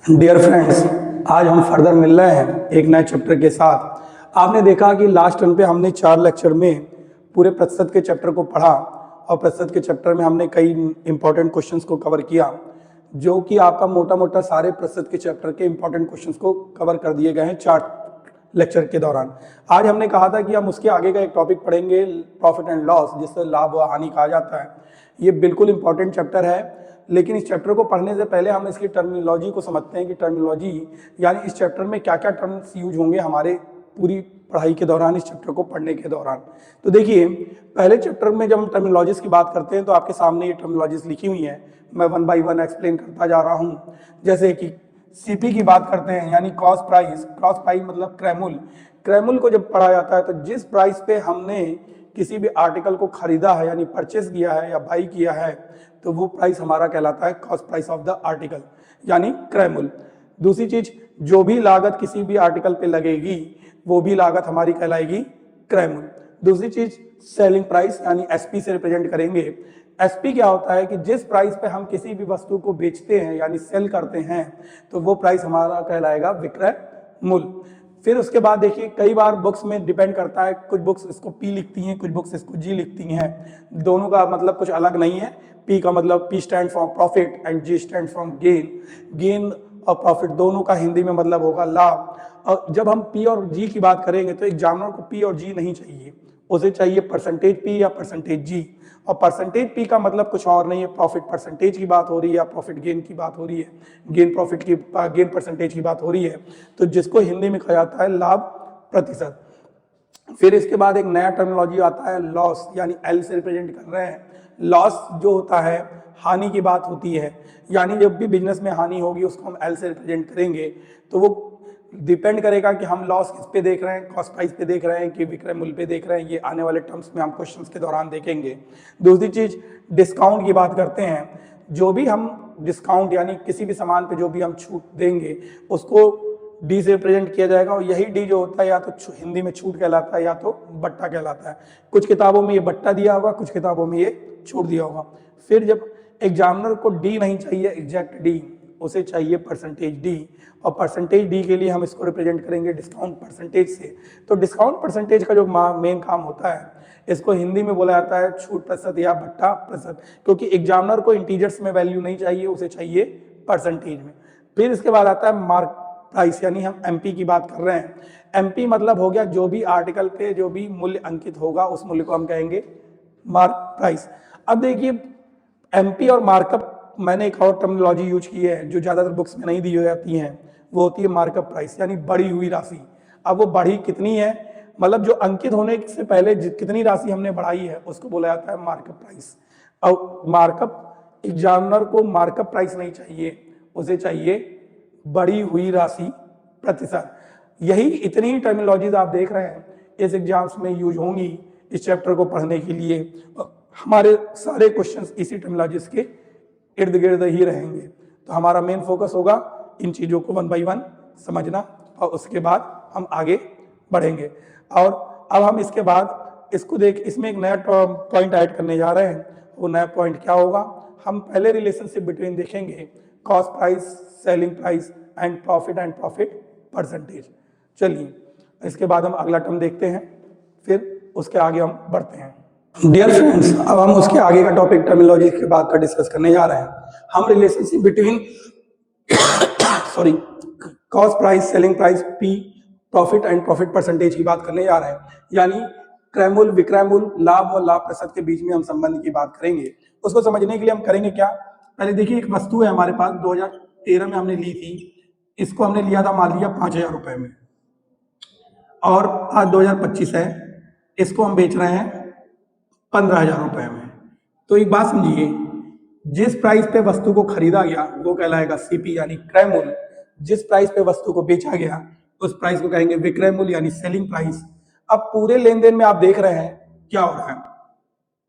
Dear friends, आज हम further मिल रहे हैं एक नए चैप्टर के साथ। आपने देखा कि लास्ट टर्म पे हमने 4 लेक्चर में पूरे प्रतिशत के चैप्टर को पढ़ा और प्रतिशत के चैप्टर में हमने कई इंपॉर्टेंट क्वेश्चंस को कवर किया, जो कि आपका मोटा मोटा सारे प्रतिशत के चैप्टर के इंपॉर्टेंट क्वेश्चंस को कवर कर दिए गए हैं 4 लेक्चर के दौरान। आज हमने कहा था कि हम उसके आगे का एक टॉपिक पढ़ेंगे, प्रॉफिट एंड लॉस, जिससे लाभ व हानि कहा जाता है। ये बिल्कुल इंपॉर्टेंट चैप्टर है, लेकिन इस चैप्टर को पढ़ने से पहले हम इसकी टर्मिनोलॉजी को समझते हैं कि टर्मिनोलॉजी यानी इस चैप्टर में क्या क्या टर्म्स यूज होंगे हमारे पूरी पढ़ाई के दौरान, इस चैप्टर को पढ़ने के दौरान। तो देखिए, पहले चैप्टर में जब हम टर्मिनोलॉजीज की बात करते हैं तो आपके सामने ये टर्मिनोलॉजीज लिखी हुई हैं, मैं वन बाय वन एक्सप्लेन करता जा रहा हूँ। जैसे कि सीपी की बात करते हैं यानी कॉस्ट प्राइस। कॉस्ट प्राइस मतलब क्रैमुल। क्रैमुल को जब पढ़ा जाता है तो जिस प्राइस पे हमने किसी भी आर्टिकल को खरीदा है यानी परचेस किया है या बाई किया है, तो वो प्राइस हमारा कहलाता है cost price of the article यानी क्रैमुल। दूसरी चीज, जो भी लागत किसी भी आर्टिकल पे लगेगी वो भी लागत हमारी कहलाएगी क्रैमुल। दूसरी चीज, सेलिंग प्राइस यानी एसपी से रिप्रेजेंट करेंगे। एसपी क्या होता है कि जिस प्राइस पे हम किसी भी वस्तु को बेचते हैं यानी सेल करते हैं, तो वो प्राइस हमारा कहलाएगा विक्रय मूल्य। फिर उसके बाद देखिए, कई बार बुक्स में डिपेंड करता है, कुछ बुक्स इसको पी लिखती हैं, कुछ बुक्स इसको जी लिखती हैं। दोनों का मतलब कुछ अलग नहीं है। पी का मतलब P stand for profit and G stand for gain. Gain और प्रॉफिट दोनों का हिंदी में मतलब होगा लाभ। और जब हम पी और जी की बात करेंगे तो एग्जामिनर को पी और जी नहीं चाहिए, उसे चाहिए परसेंटेज पी या परसेंटेज जी। और परसेंटेज पी का मतलब कुछ और नहीं है, प्रॉफिट परसेंटेज की बात हो रही है या प्रॉफिट गेन की बात हो रही है, गेन प्रॉफिट की गेन परसेंटेज की बात हो रही है, तो जिसको हिंदी में कहा जाता है लाभ प्रतिशत। फिर इसके बाद एक नया टर्मिनोलॉजी आता है लॉस, यानी एल से रिप्रेजेंट कर रहे हैं। लॉस जो होता है हानि की बात होती है, यानी जब भी बिजनेस में हानि होगी उसको हम एल से रिप्रेजेंट करेंगे। तो वो डिपेंड करेगा कि हम लॉस किस पे देख रहे हैं, कॉस्ट प्राइस पे देख रहे हैं कि विक्रय मूल्य पे देख रहे हैं। ये आने वाले टर्म्स में हम क्वेश्चंस के दौरान देखेंगे। दूसरी चीज, डिस्काउंट की बात करते हैं। जो भी हम डिस्काउंट यानी किसी भी सामान पे जो भी हम छूट देंगे उसको डी से रिप्रेजेंट किया जाएगा, और यही डी जो होता है या तो हिंदी में छूट कहलाता है या तो बट्टा कहलाता है। कुछ किताबों में ये बट्टा दिया होगा, कुछ किताबों में ये छूट दिया होगा। फिर जब एग्जामिनर को डी नहीं चाहिए एग्जैक्ट डी, उसे चाहिए परसेंटेज डी, और परसेंटेज डी के लिए हम इसको रिप्रेजेंट करेंगे डिस्काउंट परसेंटेज से। तो डिस्काउंट परसेंटेज का जो मेन काम होता है, इसको हिंदी में बोला जाता है छूट प्रतिशत या भट्टा प्रतिशत, क्योंकि एग्जामिनर को इंटीजर्स में वैल्यू नहीं चाहिए, उसे चाहिए परसेंटेज में। फिर इसके बाद आता है मार्क प्राइस, यानी हम एमपी की बात कर रहे हैं। एमपी मतलब हो गया जो भी आर्टिकल पे जो भी मूल्य अंकित होगा उस मूल्य को हम कहेंगे मार्क प्राइस। अब देखिए, एमपी और मार्कअप, मैंने एक और टर्मिनोलॉजी यूज की है जो ज्यादातर बुक्स में नहीं दी जाती है, वो होती है मार्कअप प्राइस यानी बढ़ी हुई राशि। अब वो बढ़ी कितनी है, मतलब जो अंकित होने से पहले कितनी राशि हमने बढ़ाई है उसको बोला जाता है मार्कअप प्राइस। और मार्कअप, एग्जामिनर को मार्कअप प्राइस नहीं चाहिए, उसे चाहिए बढ़ी हुई राशि प्रतिशत। यही इतनी टर्मिनोलॉजीज आप देख रहे हैं इस एग्जाम्स में यूज होंगी इस चैप्टर को पढ़ने के लिए। हमारे सारे क्वेश्चंस इसी टर्मिनोलॉजीज के इर्द गिर्द ही रहेंगे। तो हमारा मेन फोकस होगा इन चीज़ों को वन बाय वन समझना, और उसके बाद हम आगे बढ़ेंगे। और अब हम इसके बाद इसको इसमें एक नया पॉइंट ऐड करने जा रहे हैं। वो नया पॉइंट क्या होगा, हम पहले रिलेशनशिप बिटवीन देखेंगे cost price, selling price and profit percentage. चलिए, इसके बाद हम अगला टर्म देखते हैं, फिर उसके आगे हम बढ़ते हैं। डियर फ्रेंड्स, अब हम उसके आगे का टॉपिक टर्मिनोलॉजी के बाद का डिस्कस करने जा रहे हैं। हम relationship between cost price, selling price, P, profit and profit percentage की बात करने जा रहे हैं। यानी क्रय मूल्य, विक्रय मूल्य, लाभ और लाभ प्रतिशत के बीच में हम संबंध की बात करेंगे। उसको समझने के लिए हम करेंगे क्या, पहले देखिए, एक वस्तु है हमारे पास 2013 में हमने ली थी। इसको हमने लिया था, मान लिया 5,000 रुपए में, और आज 2025 है, इसको हम बेच रहे हैं 15,000 रुपए में। तो एक बात समझिए, जिस प्राइस पे वस्तु को खरीदा गया वो कहलाएगा सीपी यानी क्रय मूल्य। जिस प्राइस पे वस्तु को बेचा गया उस प्राइस को कहेंगे विक्रय मूल्य यानी सेलिंग प्राइस। अब पूरे लेन देन में आप देख रहे हैं क्या हो रहा है,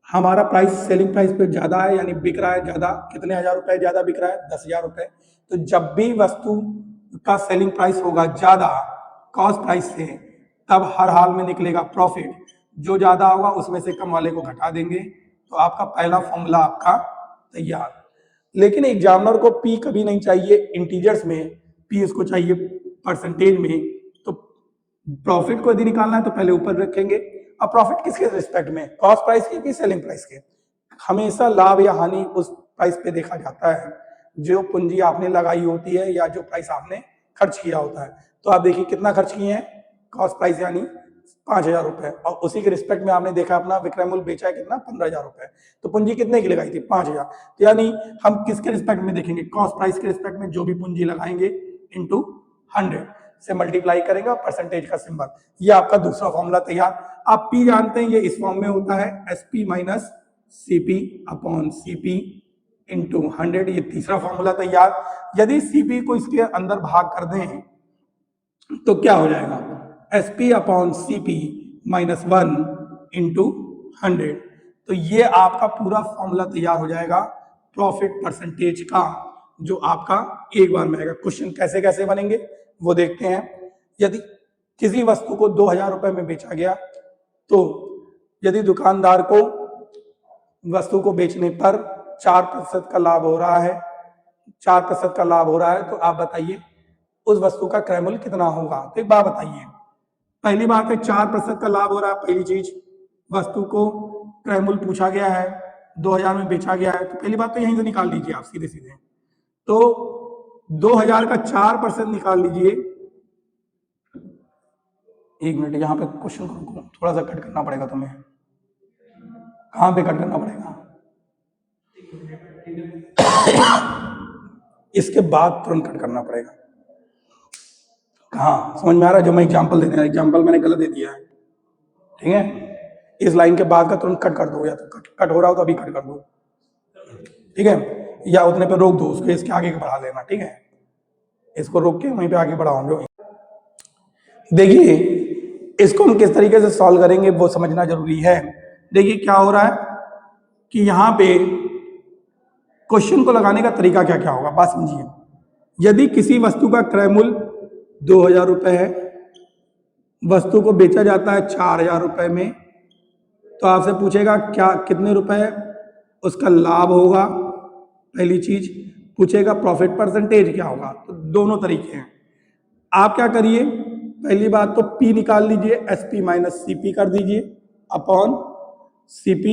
हमारा प्राइस सेलिंग प्राइस पे ज्यादा है, यानी बिक रहा है ज्यादा। कितने हजार रुपए ज्यादा बिक रहा है, 10,000 रुपए। तो जब भी वस्तु का सेलिंग प्राइस होगा ज्यादा कॉस्ट प्राइस से, तब हर हाल में निकलेगा प्रॉफिट। जो ज्यादा होगा उसमें से कम वाले को घटा देंगे, तो आपका पहला फॉर्मूला आपका तैयार। लेकिन एग्जामिनर को पी कभी नहीं चाहिए इंटीजर्स में, पी इसको चाहिए परसेंटेज में, तो प्रॉफिट को यदि निकालना है तो पहले ऊपर रखेंगे। अब प्रॉफिट किसके रिस्पेक्ट में, कॉस्ट प्राइस के कि सेलिंग प्राइस के? हमेशा लाभ या हानि उस प्राइस पे देखा जाता है जो पूंजी आपने लगाई होती है या जो प्राइस आपने खर्च किया होता है। तो आप देखिए कितना खर्च किए हैं, कॉस्ट प्राइस यानी 5,000 रुपए, और उसी के रिस्पेक्ट में आपने देखा अपना विक्रय मूल्य बेचा है कितना, 15,000 रुपए। तो पूंजी कितने की लगाई थी, 5,000। तो यानी हम किसके रिस्पेक्ट में देखेंगे, कॉस्ट प्राइस के रिस्पेक्ट में जो भी पूंजी लगाएंगे इंटू 100 से मल्टीप्लाई करेंगे और परसेंटेज का सिंबल। ये आपका दूसरा फॉर्मूला तैयार। आप पी जानते हैं, ये इस फॉर्म में होता है SP minus CP upon CP into 100। ये तीसरा फॉर्मूला तैयार। यदि CP को इसके अंदर भाग कर दें तो क्या हो जाएगा, SP upon CP minus 1 into 100। तो ये आपका पूरा फॉर्मूला तैयार हो जाएगा प्रॉफिट परसेंटेज का, जो आपका एक बार में आएगा। क्वेश्चन कैसे कैसे बनेंगे वो देखते हैं। यदि किसी वस्तु को 2,000 रुपए में बेचा गया, तो यदि दुकानदार को वस्तु को बेचने पर 4% का लाभ हो रहा है, 4% का लाभ हो रहा है, तो आप बताइए उस वस्तु का क्रय मूल्य कितना होगा। तो एक बात बताइए, पहली बात है 4% का लाभ हो रहा है। पहली चीज, वस्तु को क्रय मूल्य पूछा गया है, 2,000 में बेचा गया है, तो पहली बात तो यहीं से निकाल लीजिए आप सीधे सीधे। तो 2,000 का 4% निकाल लीजिए। एक मिनट, यहाँ पे क्वेश्चन को थोड़ा सा कट करना पड़ेगा तुम्हें। कहाँ पे कट करना पड़ेगा? इसके बाद तुरंत कट करना पड़ेगा। कहाँ समझ में आ रहा है? जो मैं एग्जाम्पल दे दिया, एग्जाम्पल मैंने गलत दे दिया है, ठीक है। इस लाइन के बाद का तुरंत कट कर दो, या तो कट हो रहा हो तो अभी कट कर दो, ठीक है, या उतने पे रोक दो उसको, इसके आगे बढ़ा लेना, ठीक है। इसको रोक के वहीं पे आगे बढ़ाऊंगे। देखिए इसको हम किस तरीके से सॉल्व करेंगे वो समझना जरूरी है। देखिए क्या हो रहा है कि यहाँ पे क्वेश्चन को लगाने का तरीका क्या क्या होगा, बात समझिए। यदि किसी वस्तु का क्रय मूल्य 2,000 रुपए है, वस्तु को बेचा जाता है 4,000 रुपए में, तो आपसे पूछेगा क्या कितने रुपए उसका लाभ होगा, पहली चीज पूछेगा प्रॉफिट परसेंटेज क्या होगा। तो दोनों तरीके हैं। आप क्या करिए, पहली बात तो P निकाल लीजिए, SP माइनस CP कर दीजिए अपॉन CP।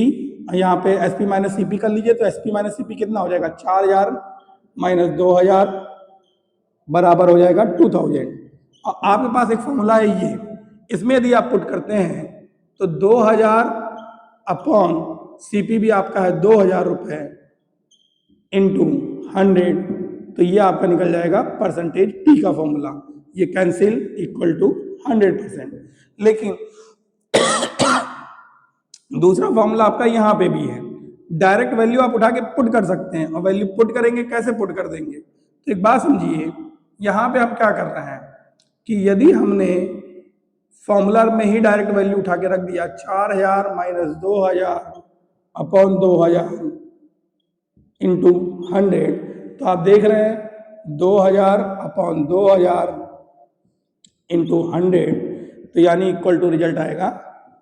यहाँ पे SP माइनस CP कर लीजिए, तो SP माइनस CP कितना हो जाएगा, 4,000 माइनस 2,000 बराबर हो जाएगा 2,000। और आपके पास एक फॉर्मूला है ये, इसमें यदि आप पुट करते हैं तो 2,000 अपॉन CP भी आपका है 2,000 रुपए इंटू 100, तो ये आपका निकल जाएगा परसेंटेज P का फॉर्मूला। ये कैंसिल इक्वल टू 100%। लेकिन दूसरा फॉर्मूला आपका यहाँ पे भी है, डायरेक्ट वैल्यू आप उठा के पुट कर सकते हैं। और वैल्यू पुट करेंगे, कैसे पुट कर देंगे, तो एक बात समझिए, यहाँ पे हम क्या कर रहे हैं कि यदि हमने फॉर्मूला में ही डायरेक्ट वैल्यू उठा के रख दिया 4,000 माइनस 2,000 अपॉन 2,000 इंटू 100, तो आप देख रहे हैं 2,000 अपॉन 2,000 इंटू 100, तो यानी इक्वल टू रिजल्ट आएगा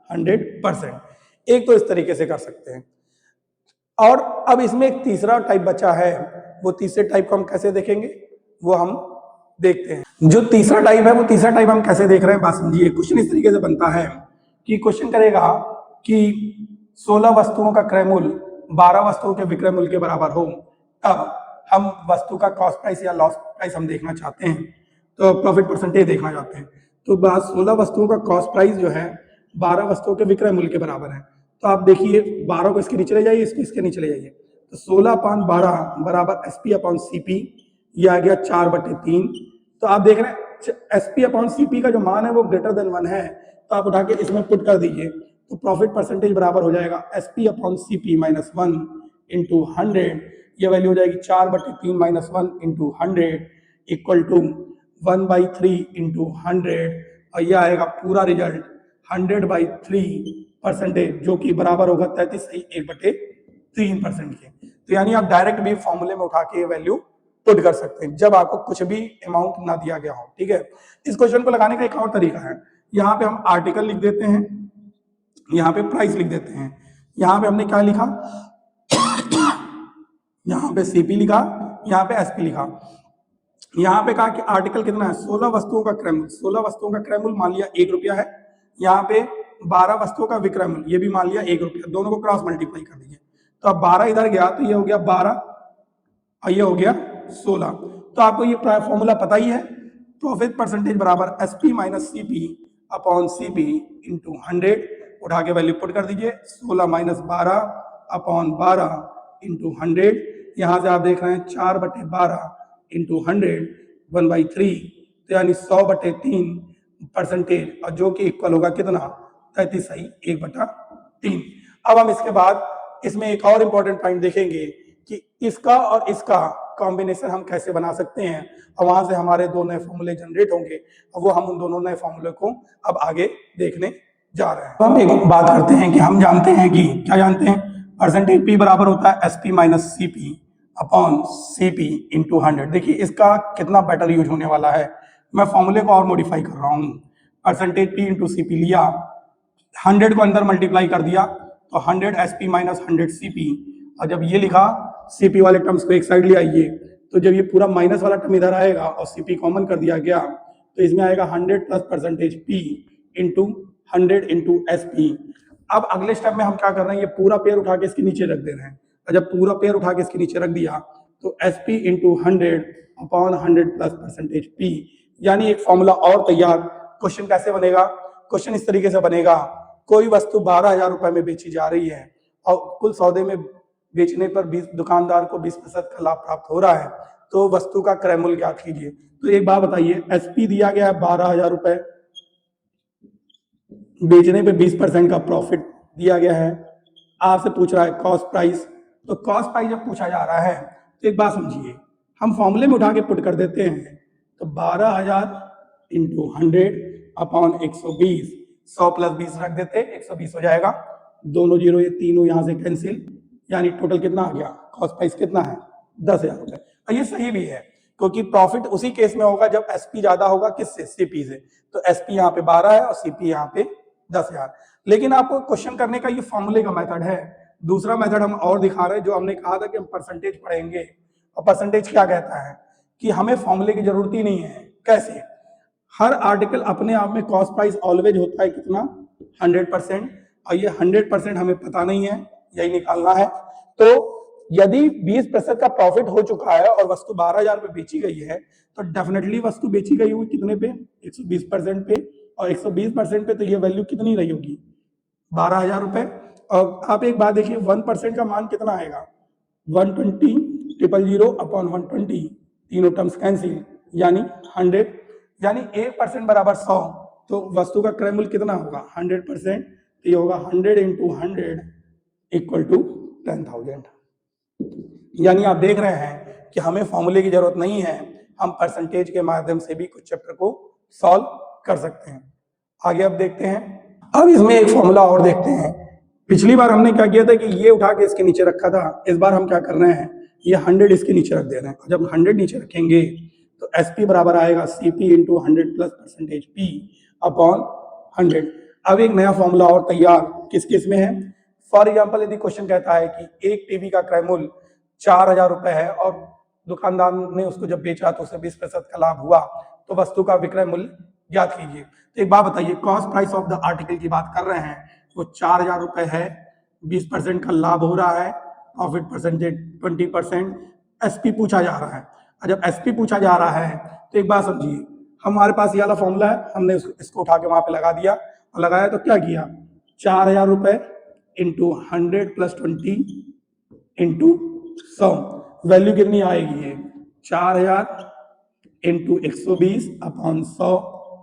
100%। एक तो इस तरीके से कर सकते हैं। और अब इसमें एक तीसरा टाइप बचा है, वो तीसरे टाइप को हम कैसे देखेंगे वो हम देखते हैं। जो तीसरा टाइप है वो तीसरा टाइप हम कैसे देख रहे हैं, बात समझिए। क्वेश्चन इस तरीके से बनता है कि क्वेश्चन करेगा कि 16 वस्तुओं का क्रय मूल्य 12 वस्तुओं के विक्रय मूल्य के बराबर हो, तब हम वस्तु का कॉस्ट प्राइस या लॉस प्राइस हम देखना चाहते हैं, तो प्रॉफिट परसेंटेज देखना चाहते हैं। तो 16 वस्तुओं का कॉस्ट प्राइस जो है 12 वस्तुओं के विक्रय मूल्य के बराबर है। तो आप देखिए 12 को इसके नीचे ले जाइए, इसको इसके नीचे ले जाइए, तो 16/12 बराबर SP अपॉन CP, ये आ गया 4/3। तो आप देख रहे हैं SP अपॉन CP का जो मान है वो ग्रेटर देन 1 है, तो आप उठा के इसमें पुट कर दीजिए, तो प्रॉफिट परसेंटेज बराबर हो जाएगा SP upon CP minus 1 into 100। ये वैल्यू हो जाएगी 4/3 minus 1 into 100 equal to 1/3 into 100, और यह आएगा पूरा रिजल्ट 100/3%, जो कि बराबर होगा 33.1/3% के। तो यानी आप डायरेक्ट भी फॉर्मूले में उठा के वैल्यू पुट कर सकते हैं जब आपको कुछ भी अमाउंट ना दिया गया हो, ठीक है। इस क्वेश्चन को लगाने का एक और तरीका है, यहाँ पे हम आर्टिकल लिख देते हैं, यहाँ पे प्राइस लिख देते हैं। यहाँ पे हमने क्या लिखा, यहाँ पे CP लिखा, यहाँ पे SP लिखा। यहाँ पे कहा कि आर्टिकल कितना है, 16 वस्तुओं का क्रय मूल्य, 16 वस्तुओं का क्रय मूल्य मान लिया 1 रुपया है। यहाँ पे 12 वस्तुओं का विक्रय मूल्य, ये भी मान लिया 1 रुपया, दोनों को क्रॉस मल्टीप्लाई कर दीजिए। तो अब 12 इधर गया तो ये हो गया 12 और ये हो गया 16। तो आपको ये फॉर्मूला पता ही है, प्रॉफिट परसेंटेज बराबर SP minus CP upon CP into 100। उठा के वैल्यू पुट कर दीजिए, 16 माइनस 12 अपॉन 12 इंटू 100। यहाँ से आप देख रहे हैं 4/12 इंटू 100 1/3, तो यानी 100/3 परसेंटेज, और जो कि इक्वल होगा कितना, 33/1/3। अब हम इसके बाद इसमें एक और इंपॉर्टेंट पॉइंट देखेंगे कि इसका और इसका कॉम्बिनेशन हम कैसे बना सकते हैं, और वहां से हमारे दो नए फॉर्मूले जनरेट होंगे, और वो हम उन दोनों नए फॉर्मूले को अब आगे देखने जा रहे हैं। तो हम एक बात करते हैं कि हम जानते हैं कि क्या जानते हैं, परसेंटेज पी बराबर होता है SP minus CP upon CP into 100। देखिए इसका कितना बेटर यूज होने वाला है, मैं फॉर्मूले को और मॉडिफाई कर रहा हूँ। परसेंटेज पी इंटू सीपी लिया, 100 को अंदर मल्टीप्लाई कर दिया तो 100 एसपी माइनस 100 सीपी, और जब ये लिखा सीपी वाले टर्म्स को एक साइड ले आइए, तो जब ये पूरा माइनस वाला टर्म इधर आएगा और सीपी कॉमन कर दिया गया, तो इसमें आएगा 100 plus percentage P into 100 into SP. अब अगले स्टेप में हम क्या कर रहे हैं, ये पूरा पेयर उठा के इसके नीचे रख दे रहे हैं, और जब पूरा पेयर उठा के इसके नीचे रख दिया तो SP into 100 upon 100 plus percentage P, यानी एक फॉर्मूला और तैयार। क्वेश्चन कैसे बनेगा, क्वेश्चन इस तरीके से बनेगा, कोई वस्तु 12,000 रुपए में बेची जा रही है और कुल सौदे में बेचने पर 20 दुकानदार को 20% का लाभ प्राप्त हो रहा है, तो वस्तु का क्रय मूल्य ज्ञात कीजिए। तो एक बात बताइए, एसपी दिया गया है 12,000 रुपए, बेचने पे 20% का प्रॉफिट दिया गया है, आपसे पूछ रहा है कॉस्ट प्राइस। तो कॉस्ट प्राइस जब पूछा जा रहा है तो एक बात समझिए, हम फॉर्मूले में उठा के पुट कर देते हैं, तो 12,000 इंटू 100 अपॉन 120, 100 प्लस 20 रख देते, 120 हो जाएगा, दोनों जीरो ये तीनों यहाँ से कैंसिल, यानी टोटल कितना आ गया, कॉस्ट प्राइस कितना है, 10,000 रुपए। और ये सही भी है, क्योंकि प्रॉफिट उसी केस में होगा जब एसपी ज्यादा होगा किससे, सीपी से। तो एसपी यहाँ पे 12 है और सीपी यहाँ पे 10,000। लेकिन आपको क्वेश्चन करने का ये फॉर्मूले का मेथड है, दूसरा मेथड हम और दिखा रहे हैं, जो हमने कहा था कि हम परसेंटेज पढ़ेंगे। और परसेंटेज क्या कहता है कि हमें फॉर्मूले की जरूरत ही नहीं है। कैसे, हर आर्टिकल अपने आप में कॉस्ट प्राइस ऑलवेज होता है कितना, 100%, और ये 100% हमें पता नहीं है, यही निकालना है। तो यदि 20% का प्रॉफिट हो चुका है और वस्तु 12,000 पे बेची गई है, तो डेफिनेटली वस्तु बेची गई होगी कितने पे, 120% पे, और 120% पे तो ये वैल्यू कितनी रही होगी, 12,000 रुपए। और आप एक बात देखिए, 1% का मान कितना आएगा, 120,000 अपॉन 120, तीनों टर्म्स कैंसिल, यानी 100, यानी 1% बराबर 100। तो वस्तु का क्रय मूल्य कितना होगा, 100%, तो ये होगा 100 इंटू 100 इक्वल टू 10,000। यानी आप देख रहे हैं कि हमें फॉर्मूले की जरूरत नहीं है, हम परसेंटेज के माध्यम से भी कुछ चैप्टर को सॉल्व कर सकते हैं। आगे अब देखते हैं, अब इसमें एक फॉर्मूला और देखते हैं। पिछली बार हमने क्या किया था कि ये उठा के इसके नीचे रखा था, इस बार हम क्या कर रहे हैं, ये 100 इसके नीचे रख दे रहे हैं। जब 100 नीचे रखेंगे तो एसपी बराबर आएगा CP into 100 plus percentage P upon 100। अब एक नया फॉर्मूला और तैयार, किस किस में है। फॉर एग्जाम्पल, यदि क्वेश्चन कहता है कि एक टीवी का क्रय मूल्य 4,000 रुपए है और दुकानदार ने उसको जब बेचा तो उसे 20% का लाभ हुआ, तो वस्तु का विक्रय मूल्य ज्ञात कीजिए। तो एक बात बताइए, cost price of the article की बात कर रहे हैं, वो 4,000 रुपए है, 20% का लाभ हो रहा है, प्रॉफिट परसेंटेज 20%, एसपी पूछा जा रहा है। और जब एसपी पूछा जा रहा है तो एक बात समझिए, हमारे पास ये वाला फॉर्मूला है, हमने इसको उठा के वहां पे लगा दिया, और लगाया तो क्या किया, 4,000 रुपए इंटू 100 प्लस 20 इंटू 100, वैल्यू कितनी आएगी, ये 4,000 इंटू 120 अपॉन 100,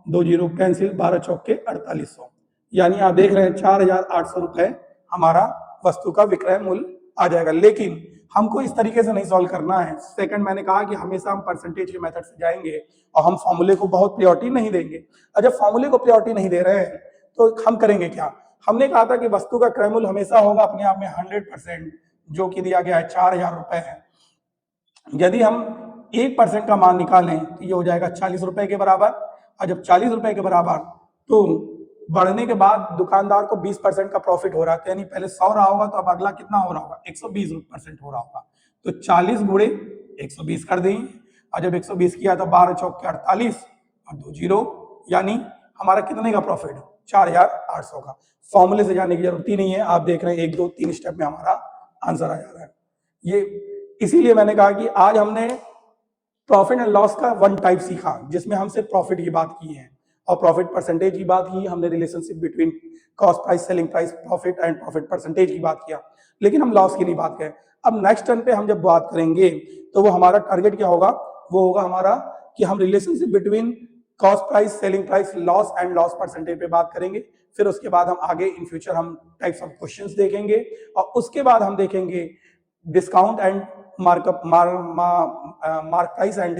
दो जीरो कैंसिल, 12 चौके 4800, यानी आप देख रहे हैं 4,800 रुपए हमारा वस्तु का विक्रय मूल्य आ जाएगा। लेकिन हमको इस तरीके से नहीं सॉल्व करना है। सेकंड, मैंने कहा कि हमेशा हम परसेंटेज के मेथड से जाएंगे और हम फॉर्मूले को बहुत प्रायोरिटी नहीं देंगे। और जब फॉर्मूले को प्रायोरिटी नहीं दे रहे हैं तो हम करेंगे क्या, हमने कहा था कि वस्तु का क्रय मूल्य हमेशा होगा अपने आप में 100%, जो कि दिया गया है 4,000 रुपए है। यदि हम 1% का मान निकालें तो ये हो जाएगा 40 रुपए के बराबर, और जब 40 रुपए के बराबर, तो बढ़ने के बाद दुकानदार को 20% का प्रॉफिट हो रहा है, यानी पहले 100 रहा होगा तो अब अगला कितना हो रहा होगा, 120% हो रहा होगा। तो 40 गुणे 120 कर देंगे, और जब 120 किया तो 12 चौक के 48 और 2 जीरो, यानी हमारा कितने का प्रॉफिट, 4800 का। फॉर्मूले से जाने की जरूरत ही नहीं है, आप देख रहे हैं 1 2 3 स्टेप में हमारा आंसर आ जा रहा है। ये इसीलिए मैंने कहा कि आज हमने प्रॉफिट एंड लॉस का वन टाइप सीखा, जिसमें हम सिर्फ प्रॉफिट की बात की है और प्रॉफिट परसेंटेज की बात की, हमने relationship between cost price, selling price, profit and profit percentage की बात किया, लेकिन हम लॉस की नहीं बात करें। अब नेक्स्ट टर्न पे हम जब बात करेंगे तो वो हमारा टारगेट क्या होगा, वो होगा हमारा कि हम relationship between cost price, selling price, loss and loss percentage पे बात करेंगे। फिर उसके बाद हम आगे इन फ्यूचर हम टाइप्स ऑफ क्वेश्चंस देखेंगे और उसके बाद हम देखेंगे discount and markup, mark price and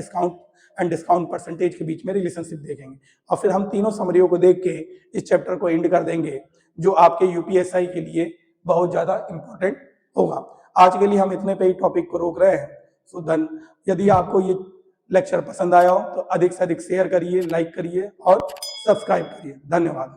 discount percentage के बीच में रिलेशनशिप देखेंगे और फिर हम तीनों समरियों को देख के इस चैप्टर को एंड कर देंगे, जो आपके यूपीएसआई के लिए बहुत ज्यादा इंपॉर्टेंट होगा। आज के लिए हम इतने पे ही टॉपिक को रोक रहे हैं। सो धन, यदि आपको ये लेक्चर पसंद आया हो तो अधिक से अधिक शेयर करिए, लाइक करिए और सब्सक्राइब करिए। धन्यवाद।